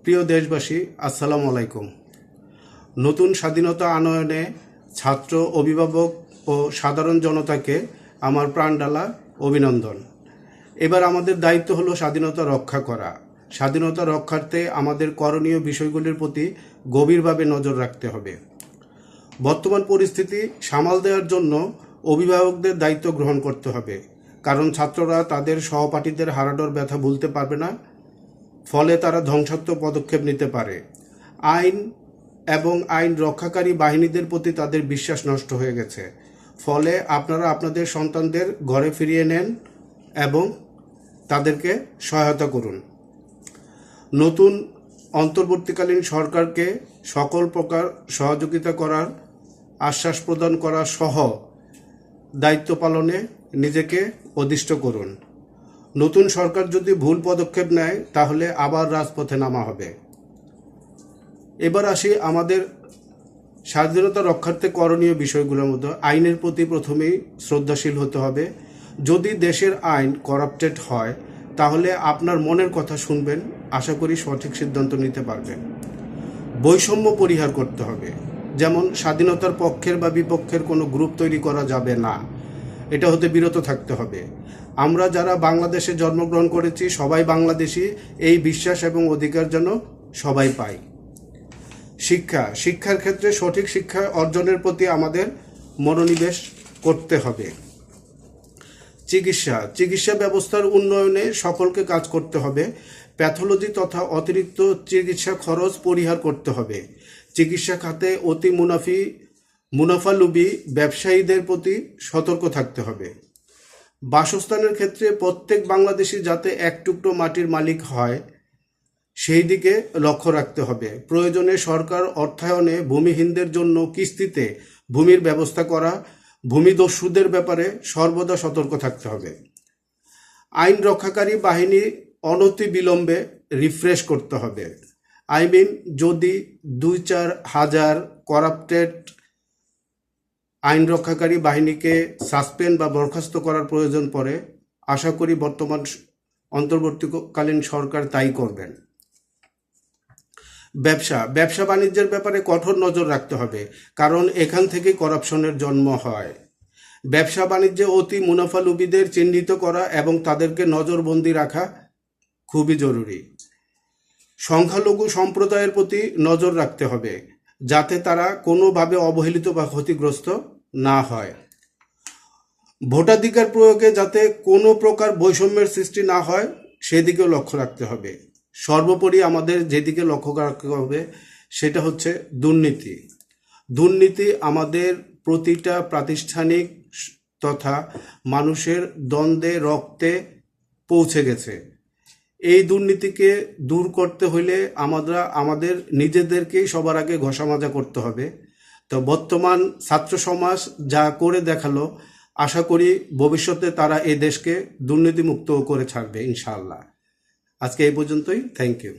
প্রিয় দেশবাসী, আসসালামু আলাইকুম। নতুন স্বাধীনতা আনয়নে ছাত্র, অভিভাবক ও সাধারণ জনতাকে আমার প্রাণঢালা অভিনন্দন। এবার আমাদের দায়িত্ব হলো স্বাধীনতা রক্ষা করা। স্বাধীনতা রক্ষার্থে আমাদের করণীয় বিষয়গুলির প্রতি গভীরভাবে নজর রাখতে হবে। বর্তমান পরিস্থিতি সামাল দেওয়ার জন্য অভিভাবকদের দায়িত্ব গ্রহণ করতে হবে, কারণ ছাত্ররা তাদের সহপাঠীদের হারানোর ব্যথা ভুলতে পারবে না। ফলে তারা ধ্বংসাত্মক পদক্ষেপ নিতে পারে। আইন এবং আইন রক্ষাকারী বাহিনীদের প্রতি তাদের বিশ্বাস নষ্ট হয়ে গেছে। ফলে আপনারা আপনাদের সন্তানদের ঘরে ফিরিয়ে নেন এবং তাদেরকে সহায়তা করুন। নতুন অন্তর্বর্তীকালীন সরকারকে সকল প্রকার সহযোগিতা করার আশ্বাস প্রদান করা সহ দায়িত্ব পালনে নিজেকে অদিষ্ট করুন। নতুন সরকার যদি ভুল পদক্ষেপ নেয় তাহলে আবার রাজপথে নামা হবে। এবার আসি আমাদের স্বাধীনতা রক্ষার্থে করণীয় বিষয়গুলোর মধ্যে। আইনের প্রতি প্রথমেই শ্রদ্ধাশীল হতে হবে। যদি দেশের আইন করাপ্টেড হয় তাহলে আপনার মনের কথা শুনবেন, আশা করি সঠিক সিদ্ধান্ত নিতে পারবেন। বৈষম্য পরিহার করতে হবে, যেমন স্বাধীনতার পক্ষের বা বিপক্ষের কোনো গ্রুপ তৈরি করা যাবে না, এটা হতে বিরত থাকতে হবে। আমরা যারা বাংলাদেশে জন্মগ্রহণ করেছি সবাই বাংলাদেশি, এই বিশ্বাস এবং অধিকার যেন সবাই পাই। শিক্ষার ক্ষেত্রে সঠিক শিক্ষা অর্জনের প্রতি আমাদের মনোনিবেশ করতে হবে। চিকিৎসা ব্যবস্থার উন্নয়নে সকলকে কাজ করতে হবে। প্যাথোলজি তথা অতিরিক্ত চিকিৎসা খরচ পরিহার করতে হবে। চিকিৎসা খাতে অতি মুনাফালোভী ব্যবসায়ীদের প্রতি সতর্ক থাকতে হবে। বাসস্থানের ক্ষেত্রে প্রত্যেক বাংলাদেশি যাতে এক টুকরো মাটির মালিক হয় সেই দিকে লক্ষ্য রাখতে হবে। প্রয়োজনে সরকার অর্থায়নে ভূমিহীনদের জন্য কিস্তিতে ভূমির ব্যবস্থা করা, ভূমিদস্যুদের ব্যাপারে সর্বদা সতর্ক থাকতে হবে। আইন রক্ষাকারী বাহিনী অনতিবিলম্বে রিফ্রেশ করতে হবে। যদি 2-4 হাজার করাপ্টেড আইন রক্ষাকারী বাহিনীকে সাসপেন্ড বা বরখাস্ত করার প্রয়োজন পড়ে, আশা করি বর্তমান অন্তর্বর্তীকালীন সরকার তাই করবেন। ব্যবসা বাণিজ্যের ব্যাপারে কঠোর নজর রাখতে হবে, কারণ এখান থেকে করাপশনের জন্ম হয়। ব্যবসা বাণিজ্যে অতি মুনাফালোভীদের চিহ্নিত করা এবং তাদেরকে নজরবন্দি রাখা খুবই জরুরি। সংখ্যালঘু সম্প্রদায়ের প্রতি নজর রাখতে হবে, যাতে তারা কোনোভাবে অবহেলিত বা ক্ষতিগ্রস্ত না হয়। ভোটাধিকার প্রয়োগে যাতে কোনো প্রকার বৈষম্যের সৃষ্টি না হয় সেদিকেও লক্ষ্য রাখতে হবে। সর্বোপরি আমাদের যেদিকে লক্ষ্য রাখতে হবে সেটা হচ্ছে দুর্নীতি আমাদের প্রতিটা প্রাতিষ্ঠানিক তথা মানুষের দ্বন্দ্বে রক্তে পৌঁছে গেছে। এই দুর্নীতিকে দূর করতে হলে আমাদের নিজেদেরকেই সবার আগে ঘষা মাজা করতে হবে। তো বর্তমান ছাত্র সমাজ যা করে দেখালো, আশা করি ভবিষ্যতে তারা এই দেশকে দুর্নীতিমুক্ত করে ছাড়বে ইনশাআল্লাহ। আজকে এই পর্যন্তই। Thank you.